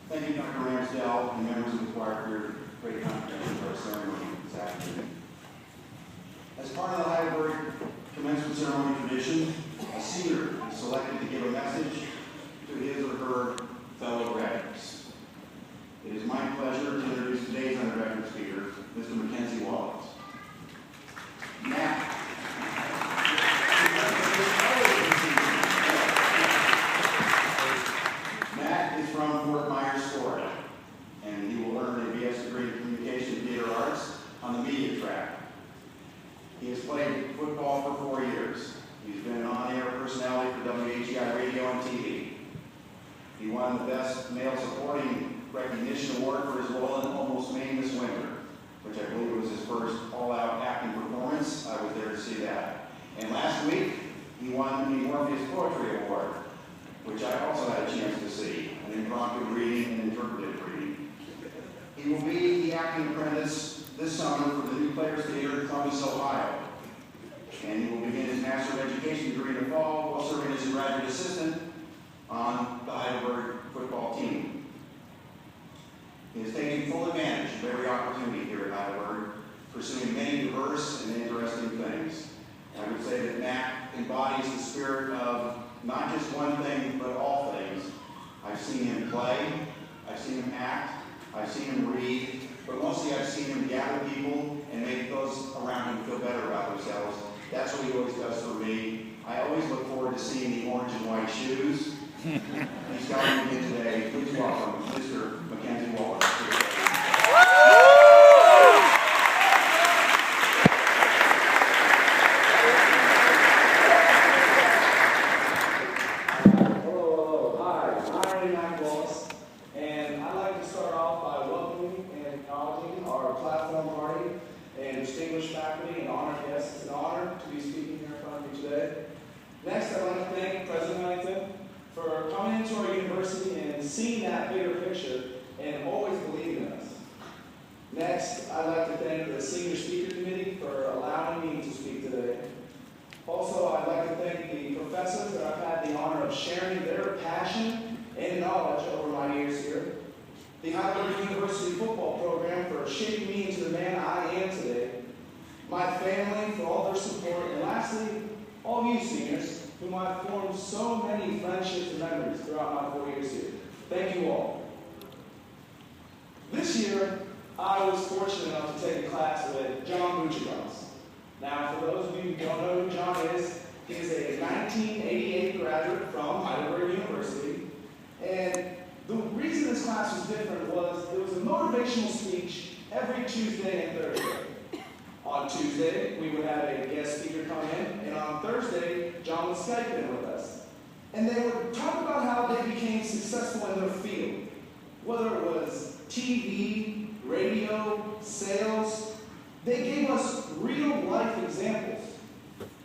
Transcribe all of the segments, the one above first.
Thank you, Dr. Ramsdale, and members of the choir for your great contribution to our ceremony this afternoon. As part of the Heidelberg commencement ceremony tradition, a senior is selected to give a message to his or her fellow graduates. It is my pleasure to introduce today's undergraduate speaker, Mr. Mackenzie Wallace. Matt is from Fort Myers, Florida, and he will earn a BS degree in Communication and Theater Arts on the media track. He has played football for 4 years. He's been an on-air personality for WHEI Radio and TV. He won the Best Male Supporting Recognition Award for his role in Almost Famous Winter, which I believe was his first all-out acting performance. I was there to see that. And last week, he won the Morpheus Poetry Award, which I also had a chance to see, an impromptu reading and interpretive reading. He will be the acting apprentice this summer for the New Players Theater in Columbus, Ohio. And he will begin his Master of Education degree in the fall while serving as a graduate assistant on the Heidelberg football team. He is taking full advantage of every opportunity here at Heidelberg, pursuing many diverse and interesting things. I would say that Matt embodies the spirit of not just one thing, but all things. I've seen him play, I've seen him act, I've seen him read, but mostly I've seen him gather people and make those around him feel better about themselves. That's what he always does for me. I always look forward to seeing the orange and white shoes. He's got me here today. Please welcome Mr. Mackenzie Wallace. Hello. Hi, I'm Wallace, and I'd like to start off by welcoming and acknowledging our platform party and distinguished faculty and honored guests. It's an honor to be speaking here in front of you today. Next, I'd like to thank President Huntington for coming into our university and seeing that bigger picture and always believing in us. Next, I'd like to thank the Senior Speaker Committee for allowing me to speak today. Also, I'd like to thank the professors that I've had the honor of sharing their passion and knowledge over my years here. The Heidelberg University football program for shaping me into the man I am today. My family for all their support. And lastly, all of you seniors, whom I've formed so many friendships and memories throughout my 4 years here. Thank you all. This year, I was fortunate enough to take a class with John Buccigross. Now, for those of you who don't know who John is, he is a 1988 graduate from Heidelberg University. And the reason this class was different was it was a motivational speech every Tuesday and Thursday. On Tuesday, we would have a guest speaker come in, and on Thursday, John would Skype in with us. And they would talk about how they became successful in their field, whether it was TV, radio, sales. They gave us real-life examples.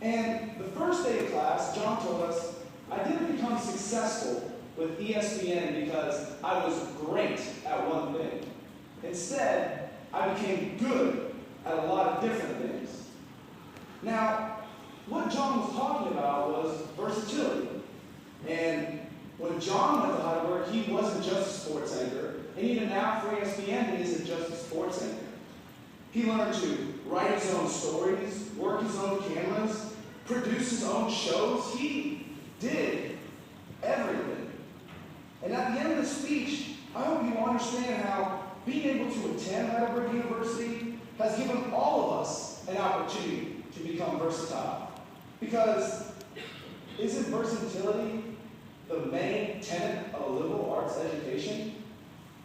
And the first day of class, John told us, I didn't become successful with ESPN because I was great at one thing. Instead, I became good at a lot of different things. Now, what John was talking about was versatility. And when John went to Heidelberg, he wasn't just a sports anchor. And even now for ESPN, he isn't just a sports anchor. He learned to write his own stories, work his own cameras, produce his own shows. He did everything. And at the end of the speech, I hope you understand how being able to attend Heidelberg University has given all of us an opportunity to become versatile. Because isn't versatility the main tenet of a liberal arts education?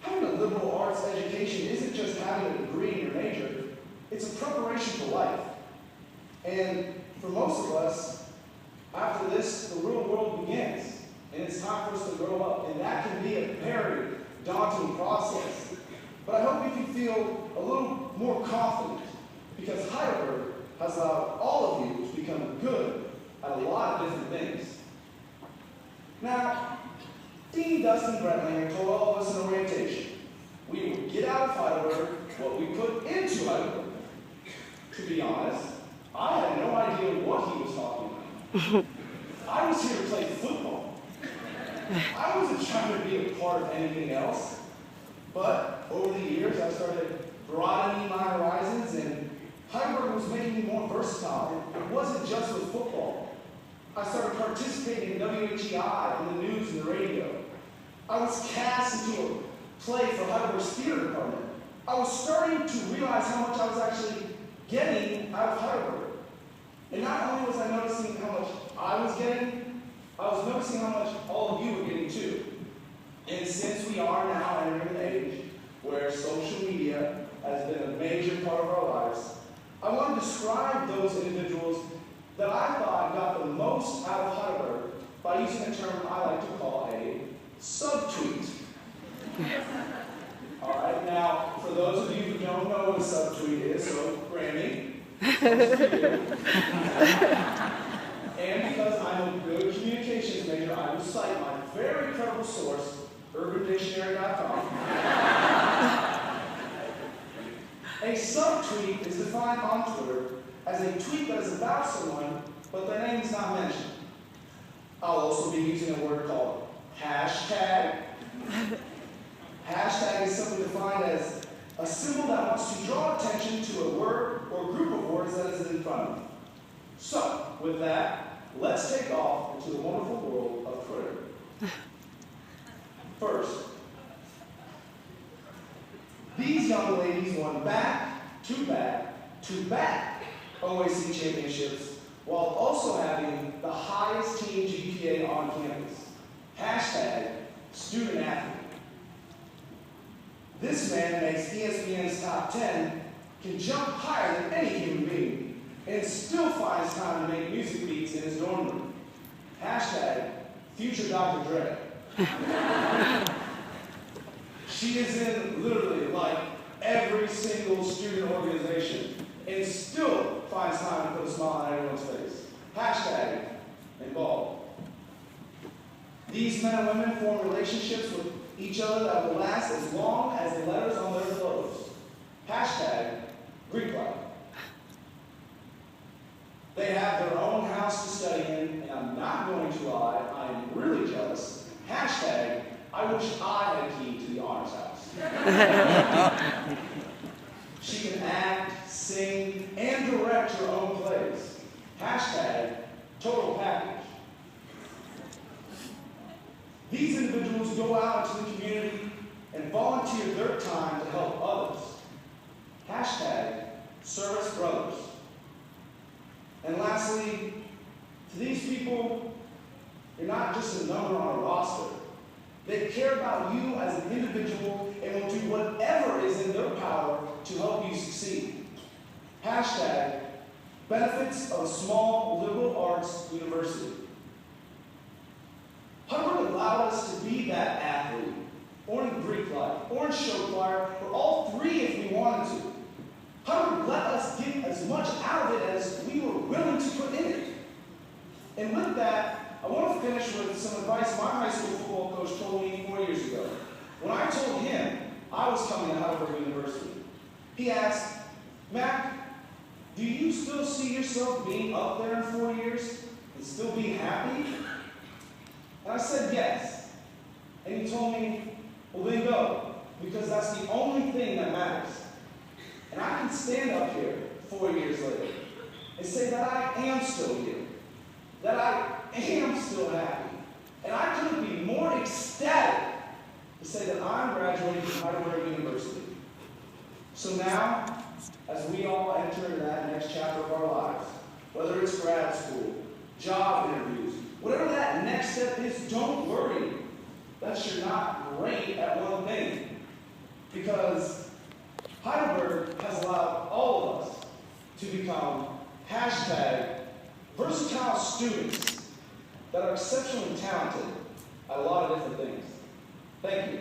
Having a liberal arts education isn't just having a degree in your major, it's a preparation for life. And for most of us, after this, the real world begins. And it's time for us to grow up. And that can be a very daunting process. But I hope you can feel a little more confident, because Heidelberg has allowed all of you to become good at a lot of different things. Now, Dean Dustin Brentlander told all of us in orientation, we would get out of Heidelberg what we put into Heidelberg. To be honest, I had no idea what he was talking about. I was here to play football. I wasn't trying to be a part of anything else. But over the years, I started broadening my horizons, and Heidelberg was making me more versatile. It wasn't just with football. I started participating in WHEI, on the news and the radio. I was cast into a play for Heidelberg's theater department. I was starting to realize how much I was actually getting out of Heidelberg. And not only was I noticing how much I was getting, I was noticing how much all of you were getting too. And since we are now entering an age where social media has been a major part of our lives, I want to describe those individuals that I thought got the most out of Heidelberg by using a term I like to call a subtweet. All right, now, for those of you who don't know what a subtweet is, so Grammy, and because I'm a good communications major, I will cite my very credible source, UrbanDictionary.com. A subtweet is defined on Twitter as a tweet that is about someone, but their name is not mentioned. I'll also be using a word called hashtag. Hashtag is simply defined as a symbol that wants to draw attention to a word or group of words that is in front of you. So, with that, let's take off into the wonderful world of Twitter. First, these young ladies won back-to-back OAC championships while also having the highest team GPA on campus. Hashtag student athlete. This man makes ESPN's top 10, can jump higher than any human being, and still finds time to make music beats in his dorm room. Hashtag future Dr. Dre. She is in literally like every single student organization and still finds time to put a smile on everyone's face. Hashtag involved. These men and women form relationships with each other that will last as long as the letters on their clothes. Hashtag Greek life. They have their own house to study in, and I'm not going to lie, I am really jealous. Hashtag I wish I had a key to the honors house. She can act, sing, and direct her own plays. Hashtag total package. These individuals go out into the community and volunteer their time to help others. Hashtag service brothers. And lastly, to these people, you're not just a number on a roster. They care about you as an individual and will do whatever is in their power to help you succeed. Hashtag benefits of a small liberal arts university. Heidelberg allowed us to be that athlete, or in Greek life, or in show choir, or all three if we wanted to. Heidelberg let us get as much out of it as we were willing to put in it. And with that, I want to finish with some advice my high school football coach told me 4 years ago. When I told him I was coming to Heidelberg University, he asked, "Mac, do you still see yourself being up there in 4 years and still being happy?" And I said, "Yes." And he told me, "Well, then go, because that's the only thing that matters." And I can stand up here 4 years later and say that I am still here, that I am still happy. And I couldn't be more ecstatic to say that I'm graduating from Heidelberg University. So now, as we all enter into that next chapter of our lives, whether it's grad school, job interviews, whatever that next step is, don't worry that you're not great at one thing. Because Heidelberg has allowed all of us to become hashtag versatile students that are exceptionally talented at a lot of different things. Thank you.